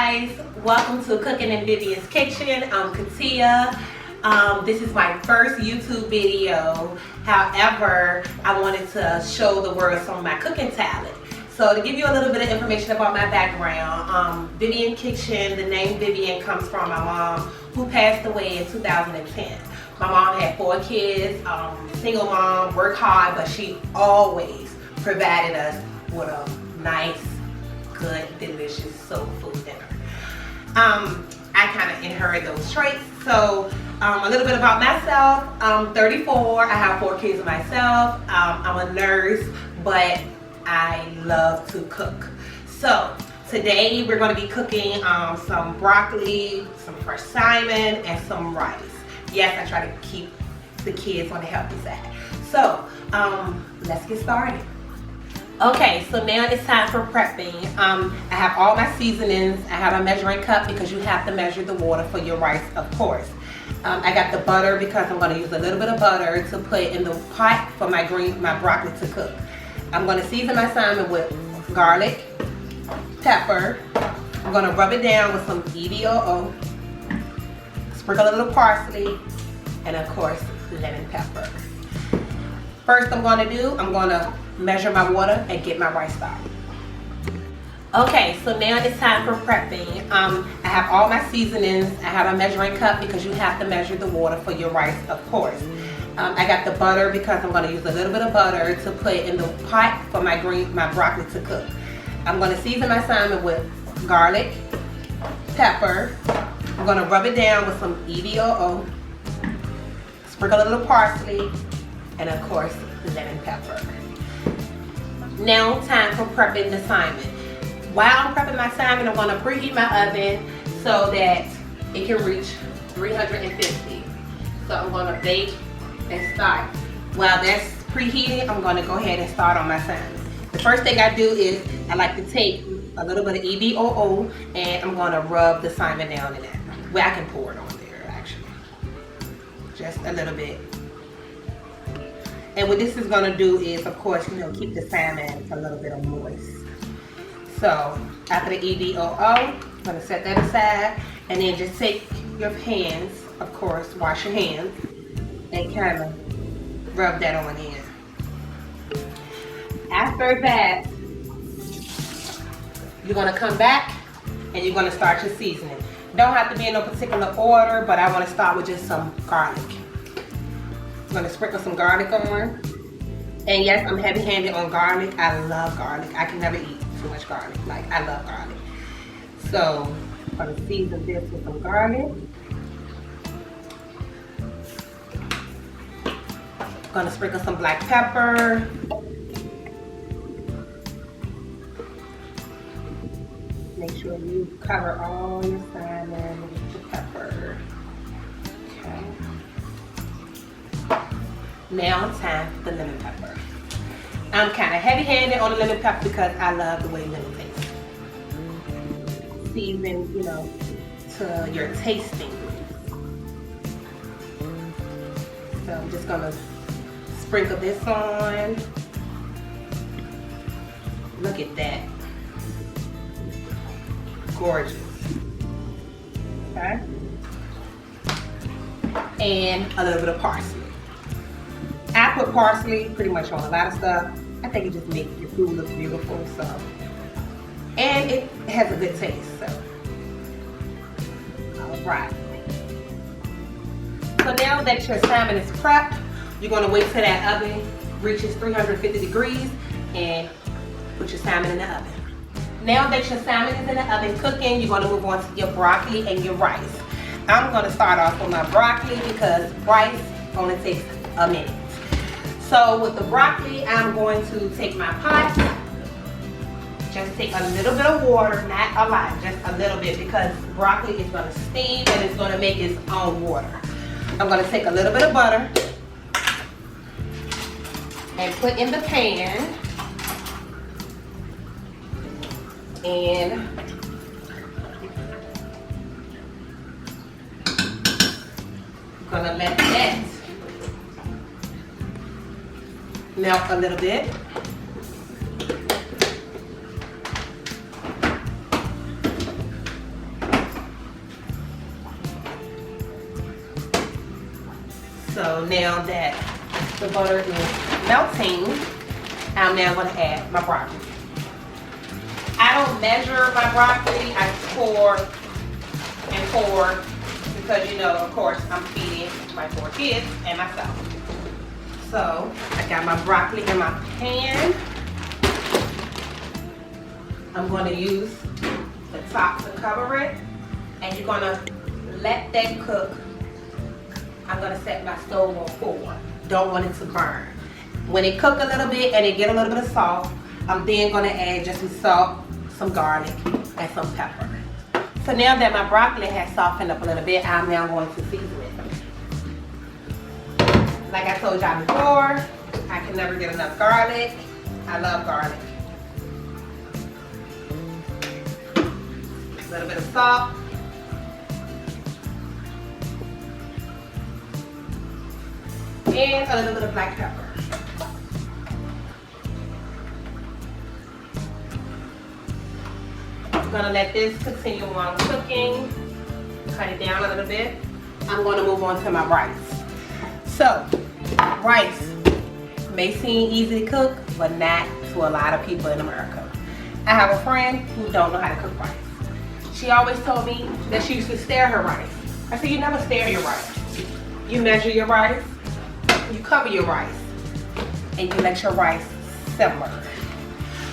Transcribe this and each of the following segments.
guys, welcome to Cooking in Vivian's Kitchen. I'm Katia. This is my first YouTube video. However, I wanted to show the world some of my cooking talent. So to give you a little bit of information about my background, Vivian Kitchen, the name Vivian comes from my mom who passed away in 2010. My mom had 4 kids, single mom, worked hard, but she always provided us with a nice, good, delicious soul food dinner. I kind of inherited those traits. So a little bit about myself. I'm 34. I have 4 kids myself. I'm a nurse, but I love to cook. So today we're going to be cooking some broccoli, some fresh salmon, and some rice. Yes, I try to keep the kids on the healthy side. So let's get started. Okay, so now it's time for prepping. I have all my seasonings. I have a measuring cup because you have to measure the water for your rice, of course. I got the butter because I'm going to use a little bit of butter to put in the pot for my broccoli to cook. I'm going to season my salmon with garlic, pepper. I'm going to rub it down with some EDOO, sprinkle a little parsley, and of course, lemon pepper. First I'm going to measure my water and get my rice started. Okay, so now it's time for prepping. I have all my seasonings. I have a measuring cup because you have to measure the water for your rice, of course. I got the butter because I'm going to use a little bit of butter to put in the pot for my broccoli to cook. I'm going to season my salmon with garlic, pepper. I'm going to rub it down with some EDOO, sprinkle a little parsley, and of course, lemon pepper. Now time for prepping the salmon. While I'm prepping my salmon, I'm going to preheat my oven so that it can reach 350. So I'm going to bake and start. While that's preheating, I'm going to go ahead and start on my salmon. The first thing I do is I like to take a little bit of EDOO and I'm going to rub the salmon down in it. Well, I can pour it on there actually. Just a little bit. And what this is going to do is, of course, keep the salmon a little bit moist. So after the EDOO, I'm going to set that aside and then just take your hands, of course, wash your hands and kind of rub that on in. After that, you're going to come back and you're going to start your seasoning. Don't have to be in no particular order, but I want to start with just some garlic. I'm going to sprinkle some garlic on. And yes, I'm heavy-handed on garlic. I love garlic. I can never eat too much garlic. Like, I love garlic. So, I'm going to season this with some garlic. I'm going to sprinkle some black pepper. Make sure you cover all your salmon with the pepper. Okay. Now time for the lemon pepper. I'm kind of heavy-handed on the lemon pepper because I love the way lemon tastes. Season, to your tasting. So I'm just gonna sprinkle this on. Look at that. Gorgeous. Okay. And a little bit of parsley. I put parsley pretty much on a lot of stuff. I think it just makes your food look beautiful. So, and it has a good taste. So, all right. So now that your salmon is prepped, you're going to wait till that oven reaches 350 degrees and put your salmon in the oven. Now that your salmon is in the oven cooking, you're going to move on to your broccoli and your rice. I'm going to start off with my broccoli because rice only takes a minute. So with the broccoli, I'm going to take my pot, just take a little bit of water, not a lot, just a little bit because broccoli is going to steam and it's going to make its own water. I'm going to take a little bit of butter and put in the pan and I'm going to let that melt a little bit. So now that the butter is melting, I'm now going to add my broccoli. I don't measure my broccoli. I pour and pour because, you know, of course, I'm feeding my 4 kids and myself. So I got my broccoli in my pan. I'm going to use the top to cover it, and you're going to let that cook. I'm going to set my stove on 4. Don't want it to burn. When it cook a little bit and it get a little bit of salt, I'm then going to add just some salt, some garlic, and some pepper. So now that my broccoli has softened up a little bit, I'm now going to season it. Like I told y'all before, I can never get enough garlic. I love garlic. A little bit of salt. And a little bit of black pepper. I'm gonna let this continue on cooking. Cut it down a little bit. I'm gonna move on to my rice. So, rice may seem easy to cook, but not to a lot of people in America. I have a friend who don't know how to cook rice. She always told me that she used to stir her rice. I said, you never stir your rice. You measure your rice, you cover your rice, and you let your rice simmer.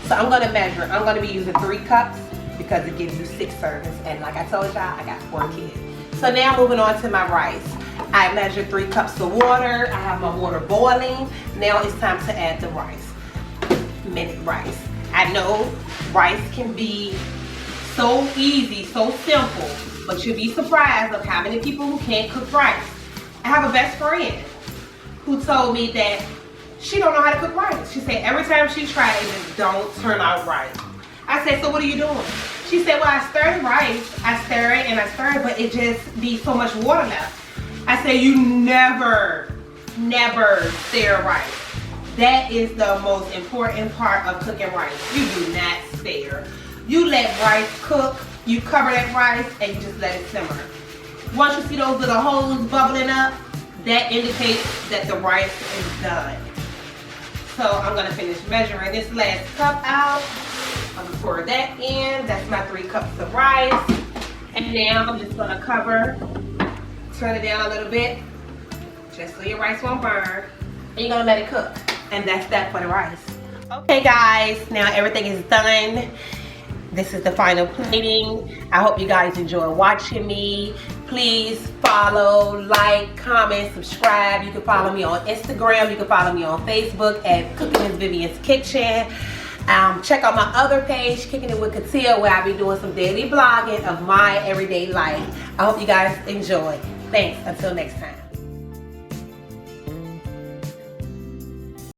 So I'm gonna measure. I'm gonna be using 3 cups because it gives you 6 servings. And like I told y'all, I got 4 kids. So now moving on to my rice. I measured 3 cups of water. I have my water boiling. Now it's time to add the rice. Minute rice. I know rice can be so easy, so simple, but you'll be surprised of how many people who can't cook rice. I have a best friend who told me that she don't know how to cook rice. She said every time she tried it, just don't turn out right. I said, so what are you doing? She said, well, I stir the rice. I stir it and I stir it, but it just needs so much water left. I said, you never stir rice. That is the most important part of cooking rice. You do not stir. You let rice cook, you cover that rice, and you just let it simmer. Once you see those little holes bubbling up, that indicates that the rice is done. So I'm gonna finish measuring this last cup out. I'm gonna pour that in. That's my 3 cups of rice. And now I'm just gonna cover, turn it down a little bit, just so your rice won't burn. And you're gonna let it cook. And that's that for the rice. Okay guys, now everything is done. This is the final plating. I hope you guys enjoy watching me. Please follow, like, comment, subscribe. You can follow me on Instagram. You can follow me on Facebook at Cooking Miss Vivian's Kitchen. Check out my other page, Kicking It with Katia, where I'll be doing some daily vlogging of my everyday life. I hope you guys enjoy. Thanks. Until next time.